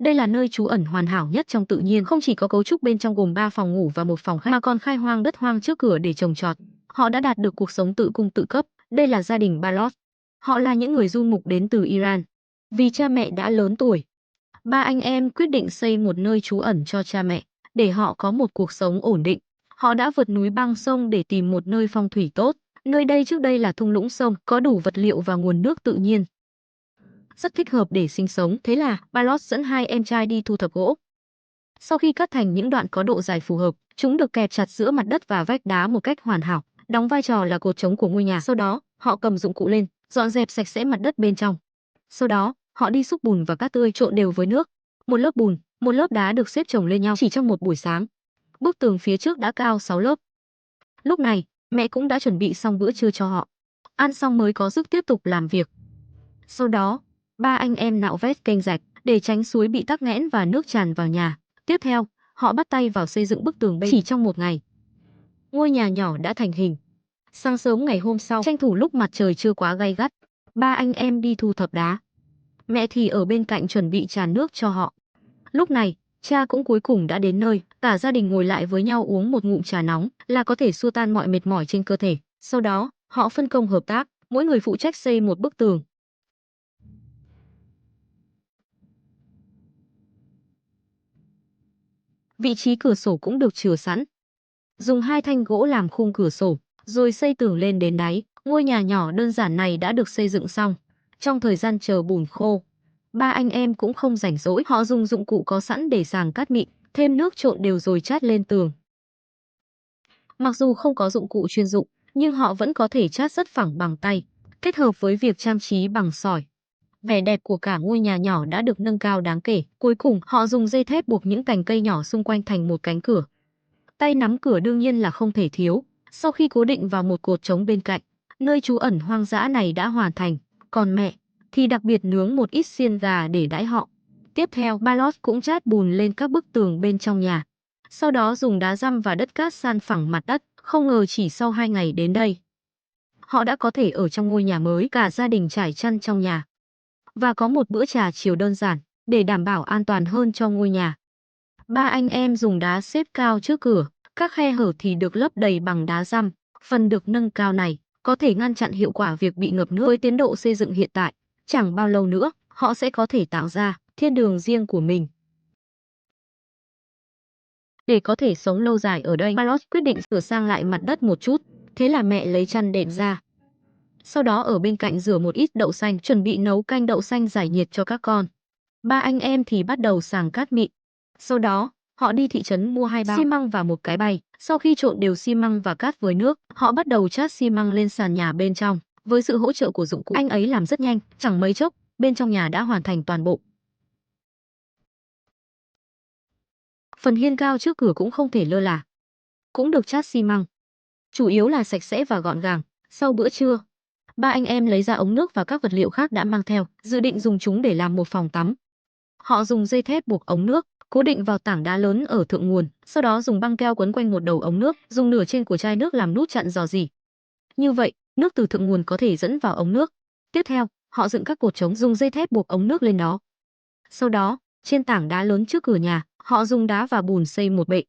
Đây là nơi trú ẩn hoàn hảo nhất trong tự nhiên, không chỉ có cấu trúc bên trong gồm 3 phòng ngủ và một phòng khách mà còn khai hoang đất hoang trước cửa để trồng trọt. Họ đã đạt được cuộc sống tự cung tự cấp. Đây là gia đình Balot. Họ là những người du mục đến từ Iran. Vì cha mẹ đã lớn tuổi, ba anh em quyết định xây một nơi trú ẩn cho cha mẹ, để họ có một cuộc sống ổn định. Họ đã vượt núi băng sông để tìm một nơi phong thủy tốt. Nơi đây trước đây là thung lũng sông, có đủ vật liệu và nguồn nước tự nhiên, rất thích hợp để sinh sống. Thế là Balot dẫn hai em trai đi thu thập gỗ. Sau khi cắt thành những đoạn có độ dài phù hợp, chúng được kẹp chặt giữa mặt đất và vách đá một cách hoàn hảo, đóng vai trò là cột chống của ngôi nhà. Sau đó, họ cầm dụng cụ lên, dọn dẹp sạch sẽ mặt đất bên trong. Sau đó, họ đi xúc bùn và cát tươi trộn đều với nước. Một lớp bùn, một lớp đá được xếp chồng lên nhau chỉ trong một buổi sáng. Bức tường phía trước đã cao 6 lớp. Lúc này, mẹ cũng đã chuẩn bị xong bữa trưa cho họ. Ăn xong mới có sức tiếp tục làm việc. Sau đó, ba anh em nạo vét kênh rạch để tránh suối bị tắc nghẽn và nước tràn vào nhà. Tiếp theo, họ bắt tay vào xây dựng bức tường bên. Chỉ trong một ngày, ngôi nhà nhỏ đã thành hình. Sáng sớm ngày hôm sau, tranh thủ lúc mặt trời chưa quá gay gắt, ba anh em đi thu thập đá. Mẹ thì ở bên cạnh chuẩn bị trà nước cho họ. Lúc này, cha cũng cuối cùng đã đến nơi. Cả gia đình ngồi lại với nhau uống một ngụm trà nóng là có thể xua tan mọi mệt mỏi trên cơ thể. Sau đó, họ phân công hợp tác, mỗi người phụ trách xây một bức tường. Vị trí cửa sổ cũng được chừa sẵn. Dùng hai thanh gỗ làm khung cửa sổ, rồi xây tường lên đến đáy. Ngôi nhà nhỏ đơn giản này đã được xây dựng xong. Trong thời gian chờ bùn khô, ba anh em cũng không rảnh rỗi. Họ dùng dụng cụ có sẵn để sàng cát mịn, thêm nước trộn đều rồi chát lên tường. Mặc dù không có dụng cụ chuyên dụng, nhưng họ vẫn có thể chát rất phẳng bằng tay, kết hợp với việc trang trí bằng sỏi. Vẻ đẹp của cả ngôi nhà nhỏ đã được nâng cao đáng kể. Cuối cùng, họ dùng dây thép buộc những cành cây nhỏ xung quanh thành một cánh cửa. Tay nắm cửa đương nhiên là không thể thiếu. Sau khi cố định vào một cột trống bên cạnh, nơi trú ẩn hoang dã này đã hoàn thành. Còn mẹ thì đặc biệt nướng một ít xiên gà để đãi họ. Tiếp theo, Balot cũng chát bùn lên các bức tường bên trong nhà. Sau đó dùng đá răm và đất cát san phẳng mặt đất. Không ngờ chỉ sau 2 ngày đến đây, họ đã có thể ở trong ngôi nhà mới. Cả gia đình trải chăn trong nhà và có một bữa trà chiều đơn giản để đảm bảo an toàn hơn cho ngôi nhà. Ba anh em dùng đá xếp cao trước cửa, các khe hở thì được lấp đầy bằng đá răm. Phần được nâng cao này có thể ngăn chặn hiệu quả việc bị ngập nước. Với tiến độ xây dựng hiện tại, chẳng bao lâu nữa, họ sẽ có thể tạo ra thiên đường riêng của mình. Để có thể sống lâu dài ở đây, Balot quyết định sửa sang lại mặt đất một chút. Thế là mẹ lấy chăn đệm ra. Sau đó ở bên cạnh rửa một ít đậu xanh, chuẩn bị nấu canh đậu xanh giải nhiệt cho các con. Ba anh em thì bắt đầu sàng cát mịn. Sau đó, họ đi thị trấn mua 2 bao xi măng và một cái bay. Sau khi trộn đều xi măng và cát với nước, họ bắt đầu chát xi măng lên sàn nhà bên trong. Với sự hỗ trợ của dụng cụ, anh ấy làm rất nhanh, chẳng mấy chốc, bên trong nhà đã hoàn thành toàn bộ. Phần hiên cao trước cửa cũng không thể lơ là, cũng được chát xi măng. Chủ yếu là sạch sẽ và gọn gàng. Sau bữa trưa, ba anh em lấy ra ống nước và các vật liệu khác đã mang theo, dự định dùng chúng để làm một phòng tắm. Họ dùng dây thép buộc ống nước, cố định vào tảng đá lớn ở thượng nguồn, sau đó dùng băng keo quấn quanh một đầu ống nước, dùng nửa trên của chai nước làm nút chặn rò rỉ. Như vậy, nước từ thượng nguồn có thể dẫn vào ống nước. Tiếp theo, họ dựng các cột trống dùng dây thép buộc ống nước lên đó. Sau đó, trên tảng đá lớn trước cửa nhà, họ dùng đá và bùn xây một bệ.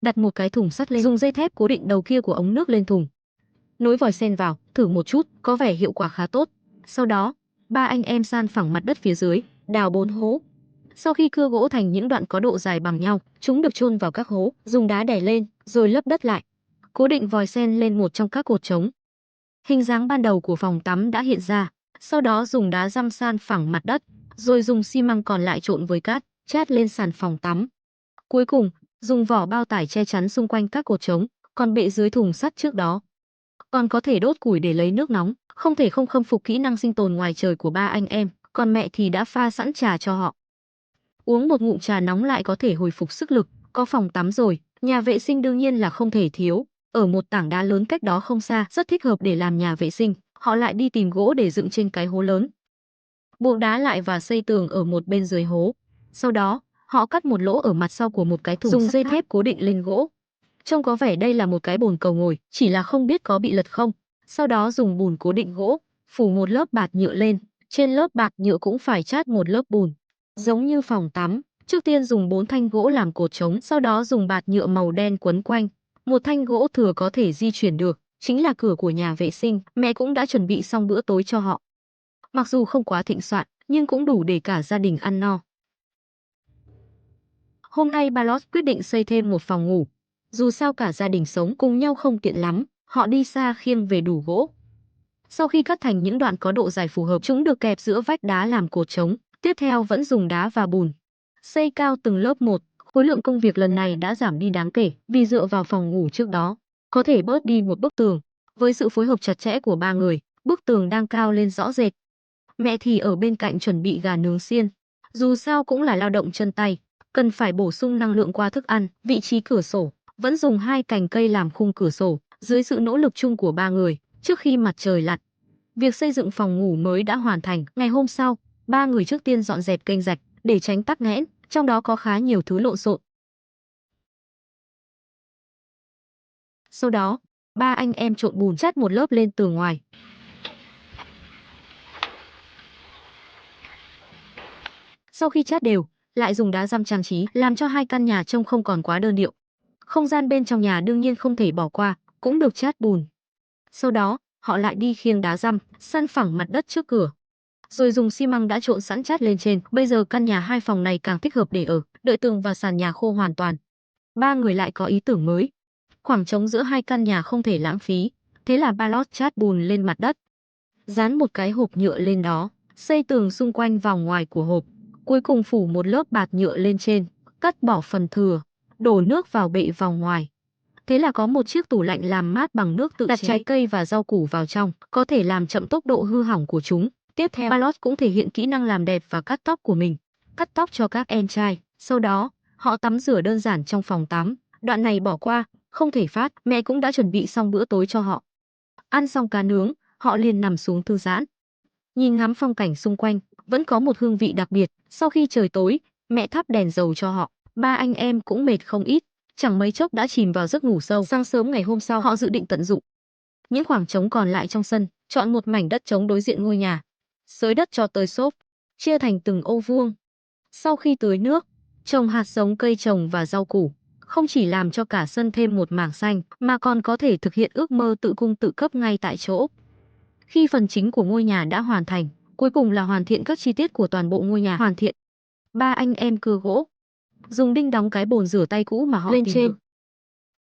Đặt một cái thùng sắt lên, dùng dây thép cố định đầu kia của ống nước lên thùng. Nối vòi sen vào, thử một chút, có vẻ hiệu quả khá tốt. Sau đó, ba anh em san phẳng mặt đất phía dưới, đào 4 hố. Sau khi cưa gỗ thành những đoạn có độ dài bằng nhau, chúng được chôn vào các hố, dùng đá đè lên, rồi lấp đất lại. Cố định vòi sen lên một trong các cột trống. Hình dáng ban đầu của phòng tắm đã hiện ra. Sau đó dùng đá răm san phẳng mặt đất, rồi dùng xi măng còn lại trộn với cát, chát lên sàn phòng tắm. Cuối cùng, dùng vỏ bao tải che chắn xung quanh các cột trống, còn bệ dưới thùng sắt trước đó. Còn có thể đốt củi để lấy nước nóng, không thể không khâm phục kỹ năng sinh tồn ngoài trời của ba anh em, còn mẹ thì đã pha sẵn trà cho họ. Uống một ngụm trà nóng lại có thể hồi phục sức lực, có phòng tắm rồi, nhà vệ sinh đương nhiên là không thể thiếu. Ở một tảng đá lớn cách đó không xa, rất thích hợp để làm nhà vệ sinh. Họ lại đi tìm gỗ để dựng trên cái hố lớn. Buộc đá lại và xây tường ở một bên dưới hố. Sau đó, họ cắt một lỗ ở mặt sau của một cái thùng, dùng dây thép cố định lên gỗ. Trông có vẻ đây là một cái bồn cầu ngồi, chỉ là không biết có bị lật không. Sau đó dùng bùn cố định gỗ, phủ một lớp bạt nhựa lên. Trên lớp bạt nhựa cũng phải chát một lớp bùn. Giống như phòng tắm, trước tiên dùng 4 thanh gỗ làm cột trống, sau đó dùng bạt nhựa màu đen quấn quanh. Một thanh gỗ thừa có thể di chuyển được, chính là cửa của nhà vệ sinh. Mẹ cũng đã chuẩn bị xong bữa tối cho họ. Mặc dù không quá thịnh soạn, nhưng cũng đủ để cả gia đình ăn no. Hôm nay Balot quyết định xây thêm một phòng ngủ. Dù sao cả gia đình sống cùng nhau không tiện lắm, họ đi xa khiêng về đủ gỗ. Sau khi cắt thành những đoạn có độ dài phù hợp, chúng được kẹp giữa vách đá làm cột trống. Tiếp theo vẫn dùng đá và bùn xây cao từng lớp một. Khối lượng công việc lần này đã giảm đi đáng kể vì dựa vào phòng ngủ trước đó có thể bớt đi một bức tường. Với sự phối hợp chặt chẽ của ba người, bức tường đang cao lên rõ rệt. Mẹ thì ở bên cạnh chuẩn bị gà nướng xiên. Dù sao cũng là lao động chân tay, cần phải bổ sung năng lượng qua thức ăn. Vị trí cửa sổ vẫn dùng 2 cành cây làm khung cửa sổ. Dưới sự nỗ lực chung của ba người, trước khi mặt trời lặn, việc xây dựng phòng ngủ mới đã hoàn thành. Ngày hôm sau, ba người trước tiên dọn dẹp kênh rạch để tránh tắc nghẽn, trong đó có khá nhiều thứ lộn xộn. Sau đó, ba anh em trộn bùn chát một lớp lên tường ngoài. Sau khi chát đều, lại dùng đá răm trang trí, làm cho hai căn nhà trông không còn quá đơn điệu. Không gian bên trong nhà đương nhiên không thể bỏ qua, cũng được chát bùn. Sau đó, họ lại đi khiêng đá răm, san phẳng mặt đất trước cửa, rồi dùng xi măng đã trộn sẵn chát lên trên. Bây giờ căn nhà 2 phòng này càng thích hợp để ở. Đợi tường và sàn nhà khô hoàn toàn, ba người lại có ý tưởng mới. Khoảng trống giữa hai căn nhà không thể lãng phí, thế là ba lót chát bùn lên mặt đất, dán một cái hộp nhựa lên đó, xây tường xung quanh vòng ngoài của hộp, cuối cùng phủ một lớp bạt nhựa lên trên, cắt bỏ phần thừa, đổ nước vào bệ vòng ngoài. Thế là có một chiếc tủ lạnh làm mát bằng nước tự chế. Đặt trái cây và rau củ vào trong, có thể làm chậm tốc độ hư hỏng của chúng. Tiếp theo, Balot cũng thể hiện kỹ năng làm đẹp và cắt tóc của mình, cắt tóc cho các em trai. Sau đó, họ tắm rửa đơn giản trong phòng tắm. Đoạn này bỏ qua, không thể phát. Mẹ cũng đã chuẩn bị xong bữa tối cho họ. Ăn xong cá nướng, họ liền nằm xuống thư giãn. Nhìn ngắm phong cảnh xung quanh, vẫn có một hương vị đặc biệt. Sau khi trời tối, mẹ thắp đèn dầu cho họ. Ba anh em cũng mệt không ít, chẳng mấy chốc đã chìm vào giấc ngủ sâu. Sáng sớm ngày hôm sau, họ dự định tận dụng những khoảng trống còn lại trong sân, chọn một mảnh đất trống đối diện ngôi nhà, xới đất cho tới xốp, chia thành từng ô vuông. Sau khi tưới nước, trồng hạt giống cây trồng và rau củ, không chỉ làm cho cả sân thêm một mảng xanh, mà còn có thể thực hiện ước mơ tự cung tự cấp ngay tại chỗ. Khi phần chính của ngôi nhà đã hoàn thành, cuối cùng là hoàn thiện các chi tiết của toàn bộ ngôi nhà. Hoàn thiện, ba anh em cưa gỗ, dùng đinh đóng cái bồn rửa tay cũ mà họ lên trên.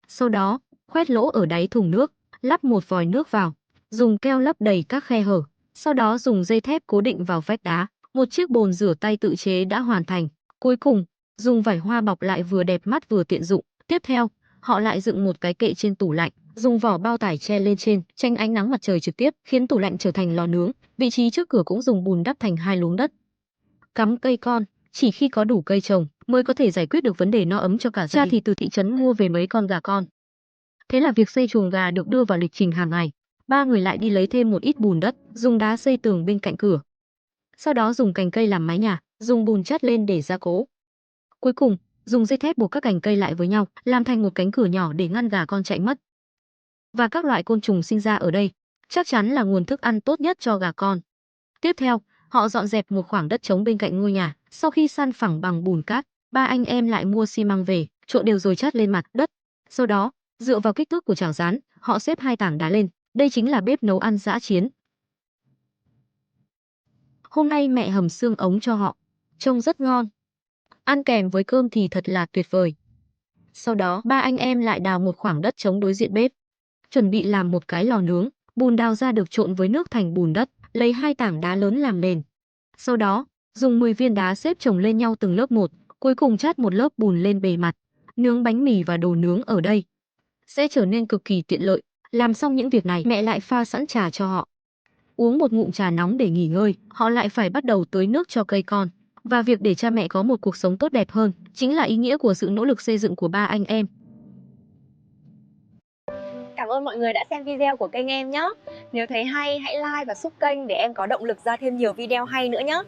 Sau đó, khoét lỗ ở đáy thùng nước, lắp một vòi nước vào, dùng keo lấp đầy các khe hở, sau đó dùng dây thép cố định vào vách đá. Một chiếc bồn rửa tay tự chế đã hoàn thành. Cuối cùng, dùng vải hoa bọc lại vừa đẹp mắt vừa tiện dụng. Tiếp theo, họ lại dựng một cái kệ trên tủ lạnh, dùng vỏ bao tải che lên trên, tránh ánh nắng mặt trời trực tiếp, khiến tủ lạnh trở thành lò nướng. Vị trí trước cửa cũng dùng bùn đắp thành 2 luống đất. Cắm cây con, chỉ khi có đủ cây trồng mới có thể giải quyết được vấn đề no ấm cho cả gia đình. Cha thì từ thị trấn mua về mấy con gà con. Thế là việc xây chuồng gà được đưa vào lịch trình hàng ngày. Ba người lại đi lấy thêm một ít bùn đất, dùng đá xây tường bên cạnh cửa. Sau đó dùng cành cây làm mái nhà, dùng bùn chát lên để gia cố. Cuối cùng, dùng dây thép buộc các cành cây lại với nhau, làm thành một cánh cửa nhỏ để ngăn gà con chạy mất. Và các loại côn trùng sinh ra ở đây, chắc chắn là nguồn thức ăn tốt nhất cho gà con. Tiếp theo, họ dọn dẹp một khoảng đất trống bên cạnh ngôi nhà. Sau khi san phẳng bằng bùn cát, ba anh em lại mua xi măng về, trộn đều rồi chát lên mặt đất. Sau đó, dựa vào kích thước của chảo rán, họ xếp 2 tảng đá lên. Đây chính là bếp nấu ăn dã chiến. Hôm nay mẹ hầm xương ống cho họ, trông rất ngon. Ăn kèm với cơm thì thật là tuyệt vời. Sau đó, ba anh em lại đào một khoảng đất trống đối diện bếp, chuẩn bị làm một cái lò nướng. Bùn đào ra được trộn với nước thành bùn đất, lấy 2 tảng đá lớn làm nền. Sau đó, dùng 10 viên đá xếp chồng lên nhau từng lớp một, cuối cùng chát một lớp bùn lên bề mặt. Nướng bánh mì và đồ nướng ở đây sẽ trở nên cực kỳ tiện lợi. Làm xong những việc này, mẹ lại pha sẵn trà cho họ. Uống một ngụm trà nóng để nghỉ ngơi, họ lại phải bắt đầu tưới nước cho cây con. Và việc để cha mẹ có một cuộc sống tốt đẹp hơn, chính là ý nghĩa của sự nỗ lực xây dựng của ba anh em. Cảm ơn mọi người đã xem video của kênh em nhé. Nếu thấy hay, hãy like và sub kênh để em có động lực ra thêm nhiều video hay nữa nhé.